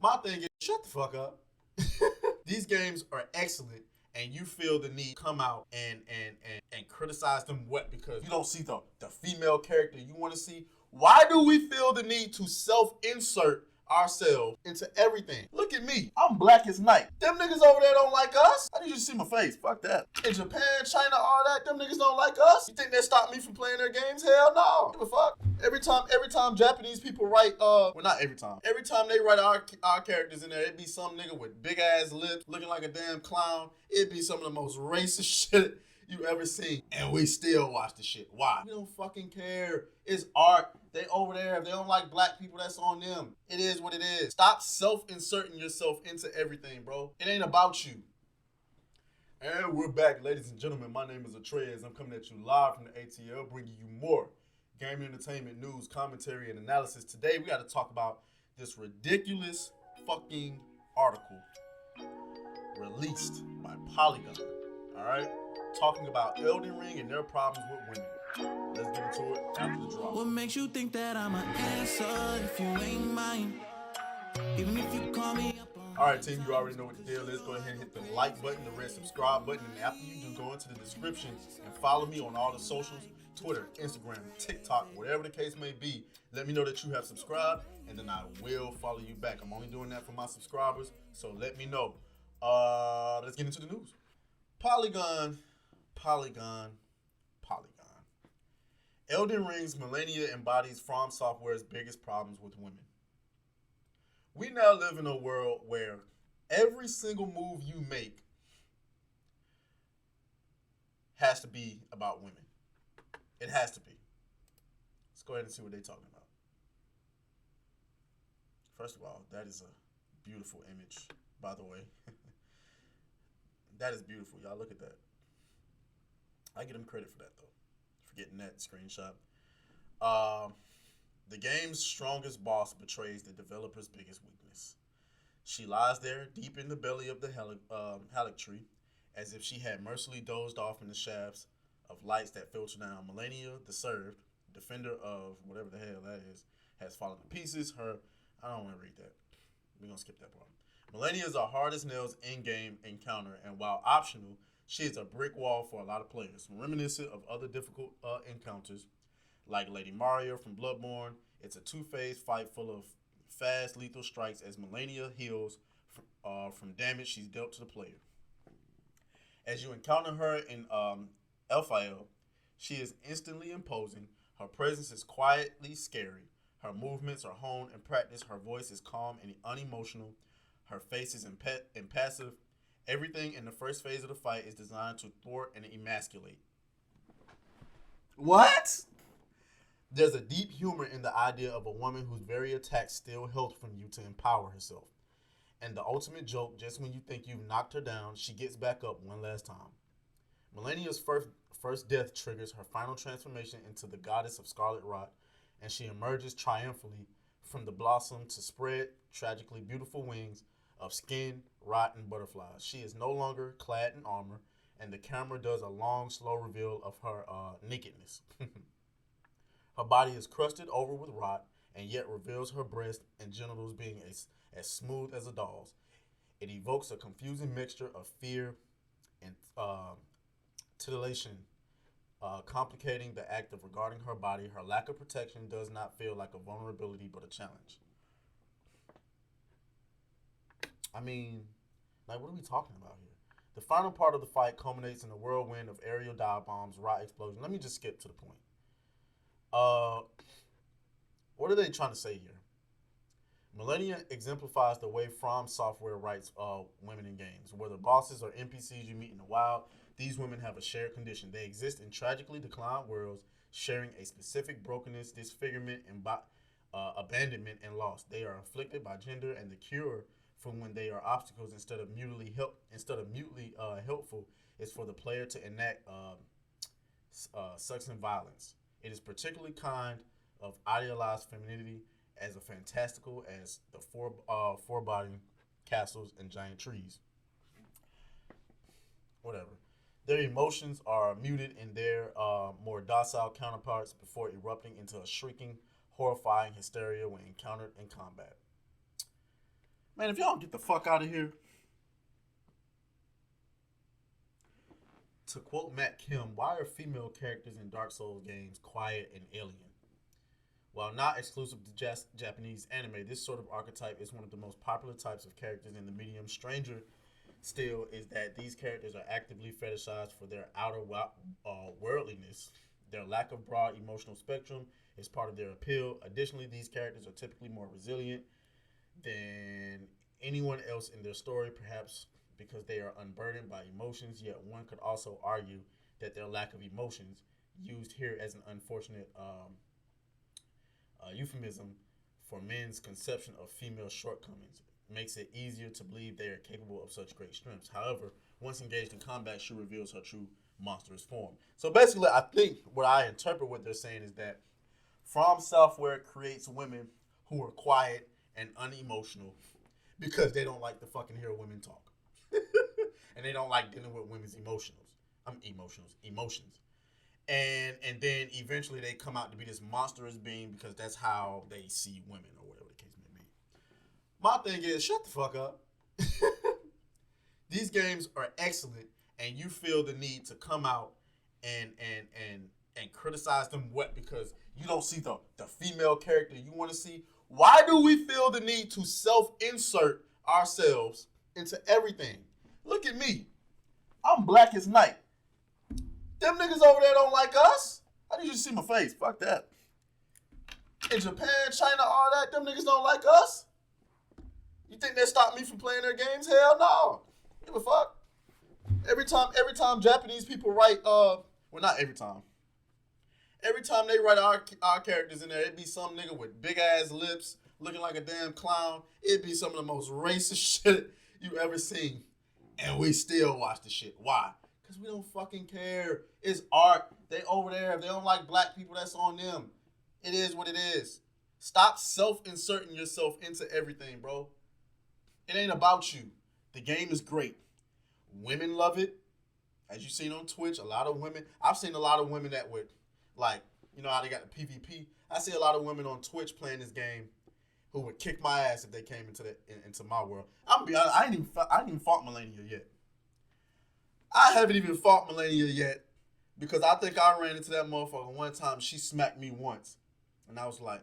My thing is, shut the fuck up. These games are excellent, and you feel the need to come out and criticize them what because you don't see the female character you want to see. Why do we feel the need to self-insert ourselves into everything? Look at me. I'm black as night. Them niggas over there don't like us. I need you to see my face. Fuck that. In Japan, China, all that, them niggas don't like us. You think they stop me from playing their games? Hell no. Give a fuck. Every time Japanese people write, well, not every time. Every time they write our characters in there, it'd be some nigga with big ass lips, looking like a damn clown. It'd be some of the most racist shit you ever seen. And we still watch the shit. Why? We don't fucking care. It's art. They over there. If they don't like black people, that's on them. It is what it is. Stop self-inserting yourself into everything, bro. It ain't about you. And we're back, ladies and gentlemen. My name is Atreus. I'm coming at you live from the ATL, bringing you more gaming entertainment news, commentary, and analysis. Today, we got to talk about this ridiculous fucking article released by Polygon. All right? Talking about Elden Ring and their problems with women. Let's get into it after the drop. What makes you think that I'm an answer if you ain't mine? Even if you call me up on... All right, team, you already know what the deal is. Go ahead and hit the like button, the red subscribe button, and after you do, go into the description and follow me on all the socials, Twitter, Instagram, TikTok, whatever the case may be. Let me know that you have subscribed, and then I will follow you back. I'm only doing that for my subscribers, so let me know. Let's get into the news. Polygon. Elden Ring's Millennia embodies FromSoftware's biggest problems with women. We now live in a world where every single move you make has to be about women. It has to be. Let's go ahead and see what they're talking about. First of all, that is a beautiful image, by the way. That is beautiful. Y'all look at that. I give them credit for that, though. For getting that screenshot. The game's strongest boss betrays the developer's biggest weakness. She lies there, deep in the belly of the Halleck tree, as if she had mercilessly dozed off in the shafts of lights that filter down. Millennia, the served, defender of whatever the hell that is, has fallen to pieces. I don't want to read that. We're going to skip that part. Millennia is our hardest nails in-game encounter, and while optional, she is a brick wall for a lot of players. Reminiscent of other difficult encounters, like Lady Mario from Bloodborne, it's a two-phase fight full of fast, lethal strikes as Millennia heals from damage she's dealt to the player. As you encounter her in Elphael, she is instantly imposing. Her presence is quietly scary. Her movements are honed and practiced. Her voice is calm and unemotional. Her face is impassive. Everything in the first phase of the fight is designed to thwart and emasculate. What? There's a deep humor in the idea of a woman whose very attacks steal health from you to empower herself. And the ultimate joke, just when you think you've knocked her down, she gets back up one last time. Millennia's first death triggers her final transformation into the goddess of Scarlet Rot, and she emerges triumphantly from the blossom to spread tragically beautiful wings of skin, rot, and butterflies. She is no longer clad in armor, and the camera does a long, slow reveal of her nakedness. Her body is crusted over with rot, and yet reveals her breast and genitals being as smooth as a doll's. It evokes a confusing mixture of fear and titillation, complicating the act of regarding her body. Her lack of protection does not feel like a vulnerability but a challenge. I mean, like, what are we talking about here? The final part of the fight culminates in a whirlwind of aerial dive bombs, rot explosions. Let me just skip to the point. What are they trying to say here? Millennia exemplifies the way FromSoftware writes women in games. Whether bosses or NPCs you meet in the wild, these women have a shared condition. They exist in tragically declined worlds, sharing a specific brokenness, disfigurement, and abandonment and loss. They are afflicted by gender, and the cure from when they are obstacles instead of mutely helpful is for the player to enact sex and violence. It is particularly kind of idealized femininity as a fantastical as the foreboding castles and giant trees. Whatever. Their emotions are muted in their more docile counterparts before erupting into a shrieking, horrifying hysteria when encountered in combat. Man, if y'all don't get the fuck out of here. To quote Matt Kim, why are female characters in Dark Souls games quiet and alien? While not exclusive to Japanese anime, this sort of archetype is one of the most popular types of characters in the medium. Stranger still is that these characters are actively fetishized for their outer worldliness. Their lack of broad emotional spectrum is part of their appeal. Additionally, these characters are typically more resilient than anyone else in their story, perhaps because they are unburdened by emotions, yet one could also argue that their lack of emotions, used here as an unfortunate euphemism for men's conception of female shortcomings, makes it easier to believe they are capable of such great strengths. However, once engaged in combat, she reveals her true monstrous form. So basically, I think what I interpret what they're saying is that FromSoftware creates women who are quiet and unemotional because they don't like to fucking hear women talk. And they don't like dealing with women's emotions. And then eventually they come out to be this monstrous being because that's how they see women or whatever the case may be. My thing is, shut the fuck up. These games are excellent, and you feel the need to come out and criticize them what because you don't see the female character you want to see. Why do we feel the need to self-insert ourselves into everything? Look at me. I'm black as night. Them niggas over there don't like us. I need you to see my face. Fuck that. In Japan, China, all that, them niggas don't like us. You think they stop me from playing their games? Hell no. Give a fuck. Every time Japanese people write, well, not every time. Every time they write our characters in there, it'd be some nigga with big ass lips, looking like a damn clown. It'd be some of the most racist shit you ever seen. And we still watch the shit. Why? Because we don't fucking care. It's art. They over there. If they don't like black people, that's on them. It is what it is. Stop self-inserting yourself into everything, bro. It ain't about you. The game is great. Women love it. As you've seen on Twitch, a lot of women. I've seen a lot of women that would, like, you know how they got the PvP? I see a lot of women on Twitch playing this game who would kick my ass if they came into my world. I'm gonna be honest, I ain't even fought Melania yet. I haven't even fought Melania yet because I think I ran into that motherfucker one time. She smacked me once, and I was like,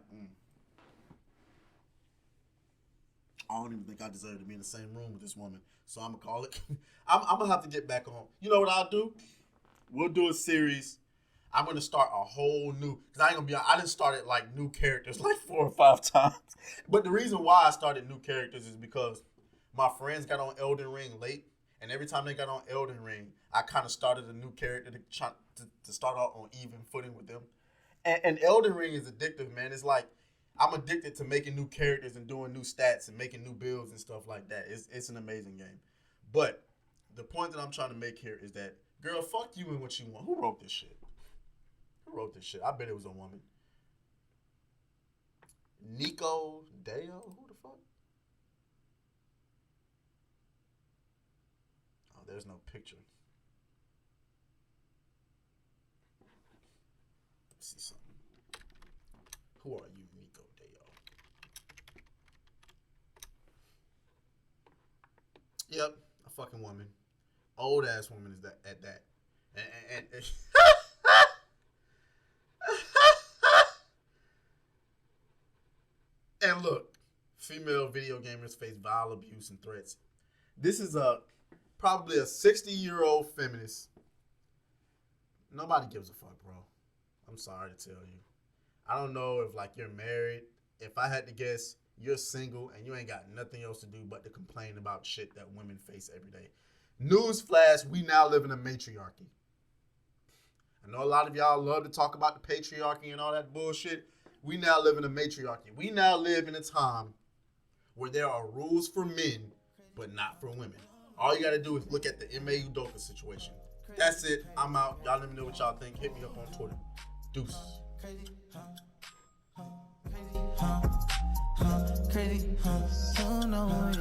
I don't even think I deserve to be in the same room with this woman. So I'm gonna call it. I'm gonna have to get back on. You know what I'll do? We'll do a series. I'm gonna start a whole new, because I ain't gonna be, I done started like new characters like 4 or 5 times. But the reason why I started new characters is because my friends got on Elden Ring late, and every time they got on Elden Ring, I kind of started a new character to start out on even footing with them. And Elden Ring is addictive, man. It's like, I'm addicted to making new characters and doing new stats and making new builds and stuff like that. It's an amazing game. But the point that I'm trying to make here is that, girl, fuck you and what you want. Who wrote this shit? Who wrote this shit? I bet it was a woman. Nico Deo? Who the fuck? Oh, there's no picture. Let's see something. Who are you, Nico Deo? Yep, a fucking woman. Old ass woman is that at that. And and look, female video gamers face vile abuse and threats. This is probably a 60-year-old feminist. Nobody gives a fuck, bro. I'm sorry to tell you. I don't know if like you're married. If I had to guess, you're single and you ain't got nothing else to do but to complain about shit that women face every day. Newsflash, we now live in a matriarchy. I know a lot of y'all love to talk about the patriarchy and all that bullshit. We now live in a matriarchy. We now live in a time where there are rules for men, but not for women. All you got to do is look at the M.A. Udoka situation. That's it. I'm out. Y'all let me know what y'all think. Hit me up on Twitter. Deuces. Crazy, you know